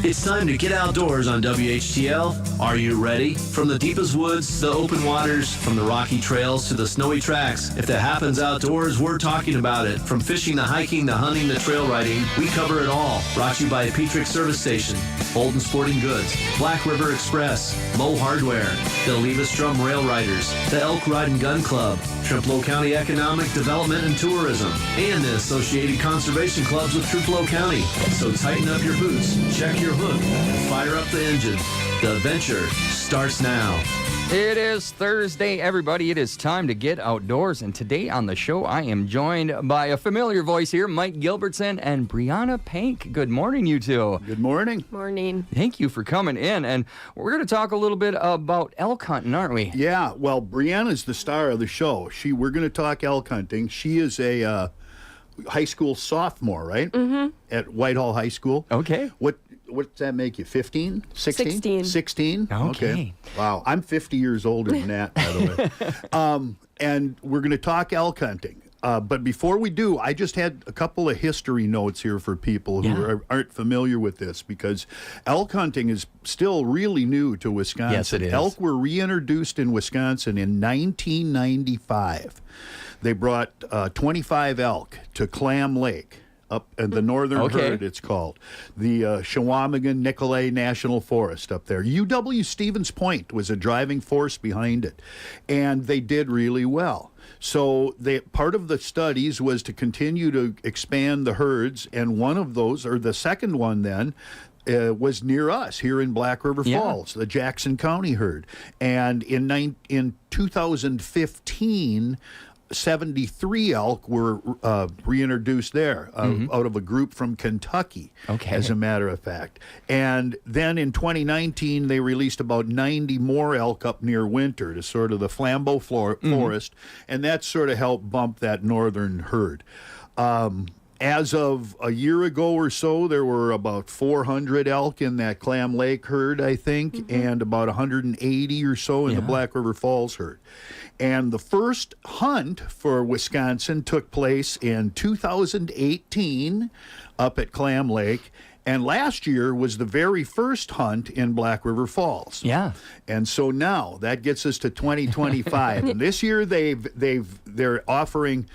It's time to get outdoors on WHTL. Are you ready? From the deepest woods to the open waters, from the rocky trails to the snowy tracks, if that happens outdoors, we're talking about it. From fishing to hiking to hunting to trail riding, we cover it all. Brought to you by Petrick Service Station, Bolton Sporting Goods, Black River Express, Low Hardware, the Levis Drum Rail Riders, the Elk Ride and Gun Club, Triplo County Economic Development and Tourism, and the Associated Conservation Clubs with Triplo County. So tighten up your boots, check your hook, and fire up the engine. The adventure starts now. It is Thursday, everybody. It is time to get outdoors. And today on the show, I am joined by a familiar voice here, Mike Gilbertson and Brianna Pank. Good morning, you two. Good morning. Morning. Thank you for coming in. And we're going to talk a little bit about elk hunting, aren't we? Yeah, well, Brianna's the star of the show. We're going to talk elk hunting. She is a high school sophomore, right? Mm-hmm. At Whitehall High School. Okay. What does that make you, 15? 16? 16. 16? Okay. Wow, I'm 50 years older than that, by the way. And we're going to talk elk hunting. But before we do, I just had a couple of history notes here for people who aren't familiar with this, because elk hunting is still really new to Wisconsin. Yes, it is. Elk were reintroduced in Wisconsin in 1995. They brought 25 elk to Clam Lake. Up in the northern herd, it's called. The Chequamegon-Nicolet National Forest up there. UW Stevens Point was a driving force behind it, and they did really well. So part of the studies was to continue to expand the herds, and one of those, or the second one then, was near us here in Black River Falls, the Jackson County herd. And in 2015, 73 elk were reintroduced there out of a group from Kentucky, as a matter of fact. And then in 2019, they released about 90 more elk up near Winter to sort of the Flambeau Forest, and that sort of helped bump that northern herd. As of a year ago or so, there were about 400 elk in that Clam Lake herd, I think, and about 180 or so in the Black River Falls herd. And the first hunt for Wisconsin took place in 2018 up at Clam Lake. And last year was the very first hunt in Black River Falls. Yeah. And so now that gets us to 2025. And this year they're offering...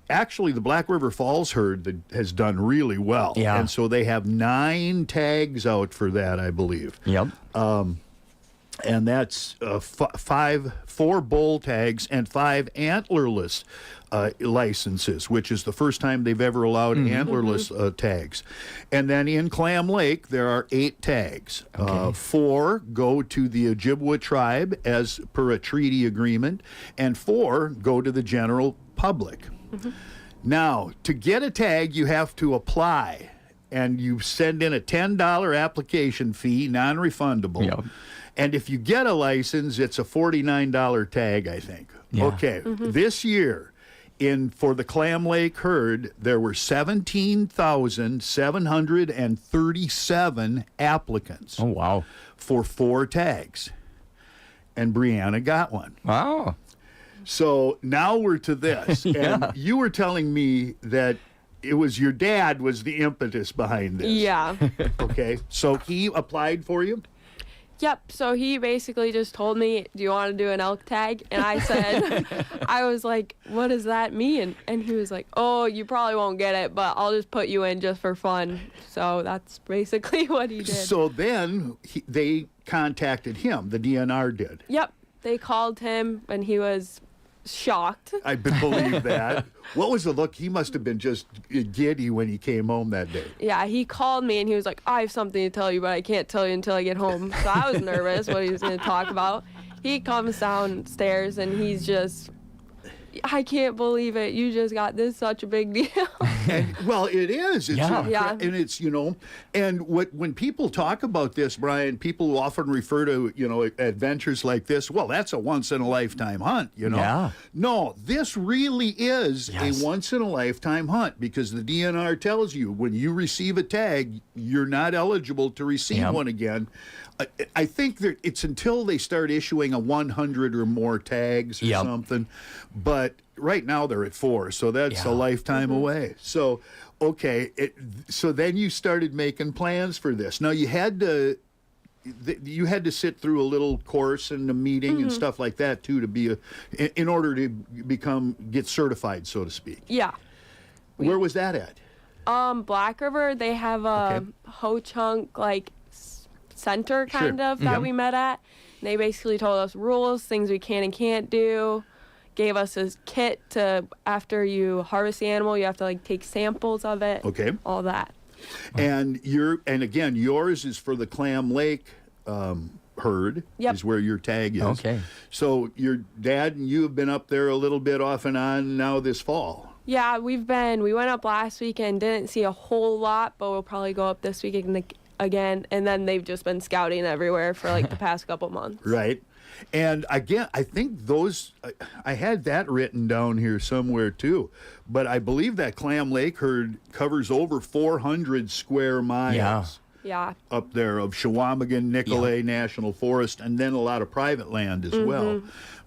Actually, the Black River Falls herd has done really well. Yeah. And so they have 9 tags out for that, I believe. Yep. And that's 4 bull tags and 5 antlerless licenses, which is the first time they've ever allowed antlerless tags. And then in Clam Lake, there are 8 tags. 4 go to the Ojibwa tribe as per a treaty agreement, and 4 go to the general public. Now, to get a tag, you have to apply, and you send in a $10 application fee, non-refundable. Yep. And if you get a license, it's a $49 tag, I think. Yeah. Okay, this year, for the Clam Lake herd, there were 17,737 applicants. Oh, wow. For 4 tags. And Brianna got one. Wow. So now we're to this. And you were telling me that it was your dad was the impetus behind this. Yeah. Okay. So he applied for you? Yep. So he basically just told me, do you want to do an elk tag? And I said, I was like, what does that mean? And he was like, oh, you probably won't get it, but I'll just put you in just for fun. So that's basically what he did. So then they contacted him, the DNR did. Yep. They called him, and he was shocked. I believe that. What was the look? He must have been just giddy when he came home that day. Yeah, he called me and he was like, I have something to tell you, but I can't tell you until I get home. So I was nervous what he was going to talk about. He comes downstairs and he's just, I can't believe it. You just got this such a big deal. And, well, it is. It's and it's, and when people talk about this, Brian, people often refer to, adventures like this. Well, that's a once-in-a-lifetime hunt, Yeah. No, this really is a once-in-a-lifetime hunt, because the DNR tells you when you receive a tag, you're not eligible to receive one again. I think that it's until they start issuing a 100 or more tags or something. But right now they're at 4, so that's a lifetime away. So Okay, so then you started making plans for this. Now you had to sit through a little course and a meeting and stuff like that too to be in order to get certified, so to speak. Yeah. Where was that at? Black River, they have a Ho Chunk like center kind of that we met at. And they basically told us rules, things we can and can't do. Gave us a kit to, after you harvest the animal, you have to like take samples of it. Okay. All that. And again, yours is for the Clam Lake herd. Yep. Is where your tag is. Okay. So your dad and you have been up there a little bit off and on now this fall. Yeah, we went up last weekend, didn't see a whole lot, but we'll probably go up this weekend again. And then they've just been scouting everywhere for like the past couple months. Right. And again, I think I had that written down here somewhere too, but I believe that Clam Lake herd covers over 400 square miles. Yeah. Up there of Shawamigan, Nicolet National Forest, and then a lot of private land as well.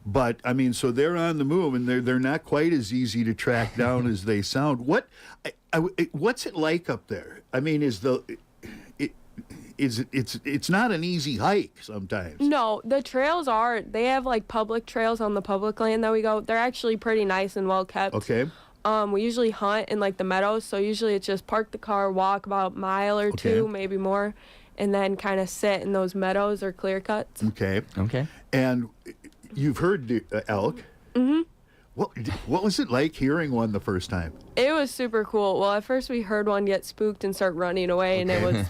But I mean, so they're on the move, and they're not quite as easy to track down as they sound. What's it like up there? I mean, it's not an easy hike sometimes. No, the trails they have like public trails on the public land that we go. They're actually pretty nice and well kept. Okay. We usually hunt in like the meadows, so usually it's just park the car, walk about a mile or two, maybe more, and then kind of sit in those meadows or clear cuts. Okay. Okay. And you've heard elk. Mm-hmm. What was it like hearing one the first time? It was super cool. Well, at first we heard one get spooked and start running away, and it was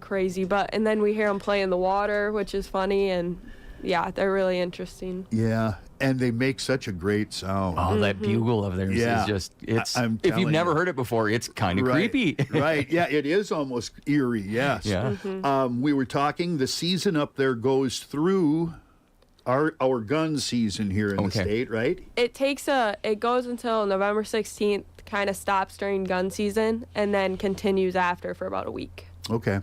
crazy. And then we hear them play in the water, which is funny, and yeah, they're really interesting. Yeah, and they make such a great sound. Oh, that bugle of theirs is just, if you've never heard it before, it's kind of creepy. Right, yeah, it is almost eerie, yes. Yeah. We were talking, the season up there goes through our gun season here in the state, right? It goes until November 16th, kind of stops during gun season, and then continues after for about a week. Okay.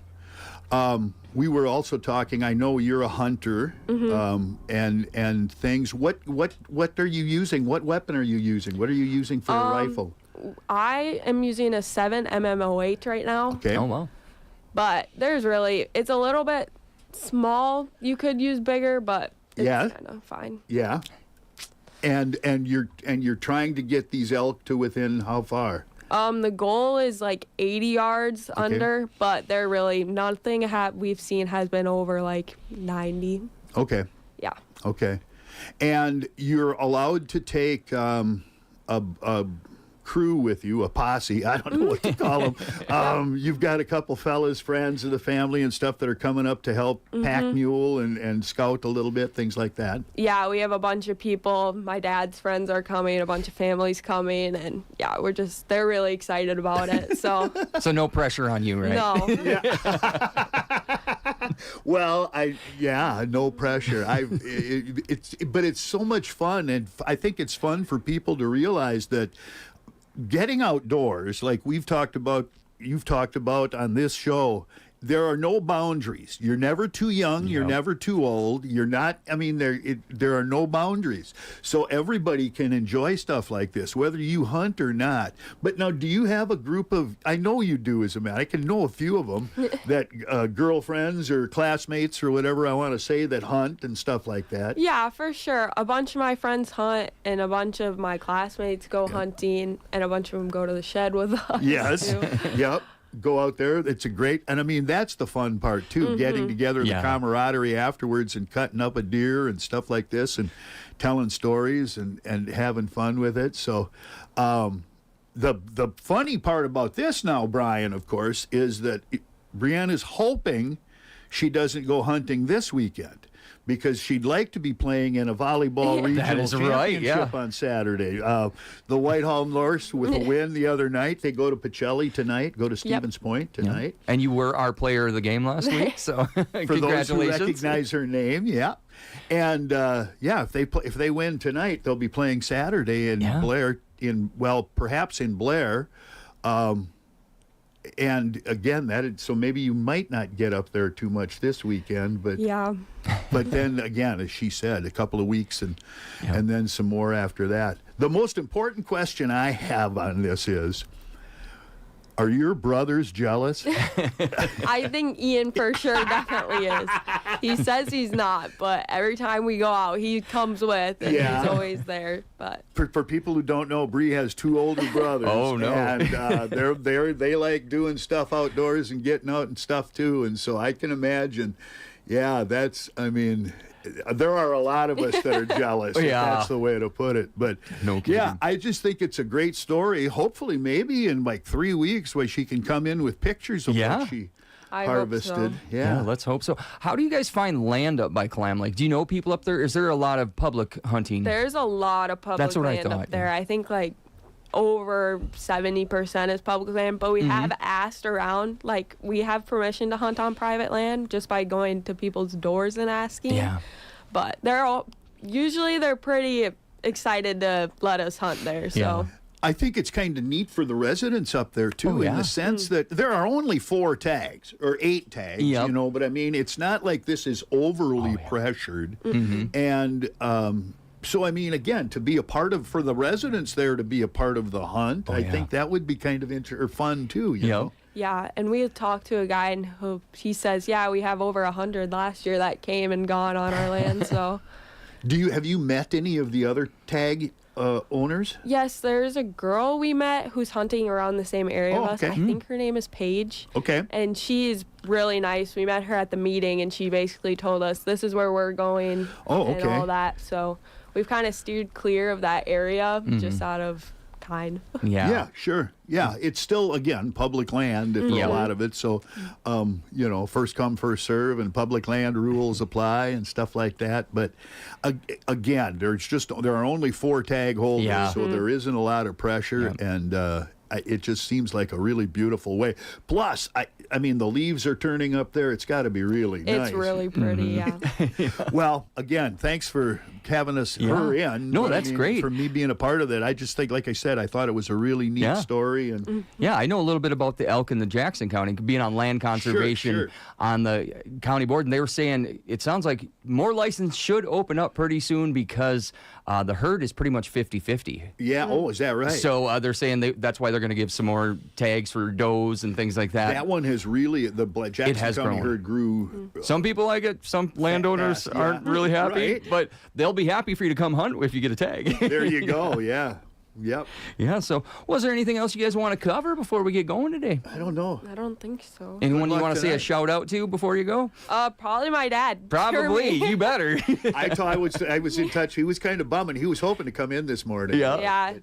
We were also talking, I know you're a hunter, and things. What are you using? What weapon are you using? What are you using for a rifle? I am using a 7mm08 right now. Okay. Oh, wow. But it's a little bit small. You could use bigger, but it's kind of fine. Yeah. And you're trying to get these elk to within how far? The goal is like 80 yards under, but they're really nothing we've seen has been over like 90. Okay. Yeah. Okay. And you're allowed to take a crew with you, a posse. I don't know what to call them. You've got a couple fellas, friends of the family and stuff that are coming up to help pack mule and scout a little bit, things like that. Yeah, we have a bunch of people. My dad's friends are coming, a bunch of families coming, and yeah, they're really excited about it. So no pressure on you, right? No. Well, no pressure. But it's so much fun, and I think it's fun for people to realize that getting outdoors, like you've talked about on this show, there are no boundaries. You're never too young. You're never too old. You're not. I mean, there are no boundaries. So everybody can enjoy stuff like this, whether you hunt or not. But now, do you have a group of? I know you do, as a man. I can know a few of them that girlfriends or classmates or whatever I want to say that hunt and stuff like that. Yeah, for sure. A bunch of my friends hunt, and a bunch of my classmates go hunting, and a bunch of them go to the shed with us. Yes. Yep. Go out there. It's a great, and I mean, that's the fun part too, getting together, the camaraderie afterwards and cutting up a deer and stuff like this and telling stories and having fun with it. So the funny part about this now, Brian, of course, is that Brianna's hoping she doesn't go hunting this weekend, because she'd like to be playing in a volleyball regional championship on Saturday. The Whitehall Norse with a win the other night. They go to Pacelli tonight, go to Stevens Point tonight. And you were our player of the game last week, so for congratulations. those who recognize her name, And if they win tonight, they'll be playing Saturday in Blair, perhaps in Blair. And again, so maybe you might not get up there too much this weekend, but but then again, as she said, a couple of weeks and then some more after that. The most important question I have on this is, Are your brothers jealous? I think Ian for sure definitely is. He says he's not, but every time we go out, he comes with, and he's always there. But For people who don't know, Bree has 2 older brothers. Oh, no. And they like doing stuff outdoors and getting out and stuff too. And so I can imagine, there are a lot of us that are jealous. If that's the way to put it. But no kidding. yeah, I just think it's a great story. Hopefully, maybe in like 3 weeks, where she can come in with pictures of what she I harvested. hope so. Yeah, let's hope so. How do you guys find land up by Clam Lake? Do you know people up there? Is there a lot of public hunting? There's a lot of public land up there. I think like over 70% is public land, but we have asked around. Like, we have permission to hunt on private land just by going to people's doors and asking. Yeah. But usually they're pretty excited to let us hunt there. So. Yeah. I think it's kind of neat for the residents up there, too, in the sense that there are only 4 tags or 8 tags, but I mean, it's not like this is overly pressured. And so, I mean, again, to be a part of, for the residents there to be a part of the hunt, I think that would be kind of fun, too, you know? Yeah, and we had talked to a guy, and he says, we have over 100 last year that came and gone on our land, so. Have you met any of the other tag owners? Yes, there's a girl we met who's hunting around the same area of us. Okay. I think her name is Paige. Okay. And she's really nice. We met her at the meeting, and she basically told us this is where we're going and all that. So we've kind of steered clear of that area just out of kind. Yeah, sure. Yeah, it's still, again, public land for a lot of it. So, first come, first serve, and public land rules apply and stuff like that. But again, there are only 4 tag holders, so there isn't a lot of pressure, and it just seems like a really beautiful way. Plus, I mean, the leaves are turning up there. It's got to be really nice. It's really pretty, Well, again, thanks for having her in. No, that's great. For me being a part of that, I just think, like I said, I thought it was a really neat story. And yeah, I know a little bit about the elk in the Jackson County, being on land conservation on the county board, and they were saying it sounds like more license should open up pretty soon because the herd is pretty much 50-50. Yeah, is that right? So they're saying that's why they're going to give some more tags for does and things like that. That one has really, the Jackson County herd grew. Some people like it. Some landowners aren't really happy, but they'll be happy for you to come hunt if you get a tag. There you go, yeah. Yep. Yeah, so was there anything else you guys want to cover before we get going today? I don't know. I don't think so. Anyone you want to say a shout out to before you go? Probably my dad. Probably. You better. I was in touch. He was kind of bumming. He was hoping to come in this morning. Yeah.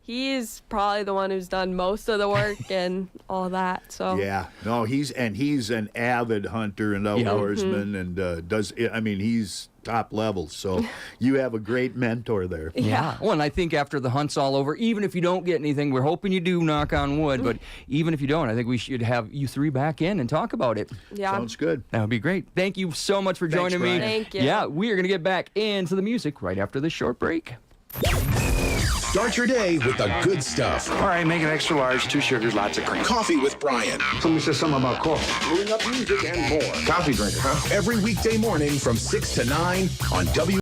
He's probably the one who's done most of the work and all that. So yeah, no, he's an avid hunter and outdoorsman, and he's top level. So you have a great mentor there. Yeah. Well, and I think after the hunt's all over, even if you don't get anything, we're hoping you do, knock on wood. But even if you don't, I think we should have you 3 back in and talk about it. Yeah, sounds good. That would be great. Thank you so much for joining me. Thank you. Yeah, we are going to get back into the music right after this short break. Start your day with the good stuff. All right, make it extra large, 2 sugars, lots of cream. Coffee with Brian. Somebody said something about coffee. Brewing up music and more. Coffee drinker, huh? Every weekday morning from 6 to 9 on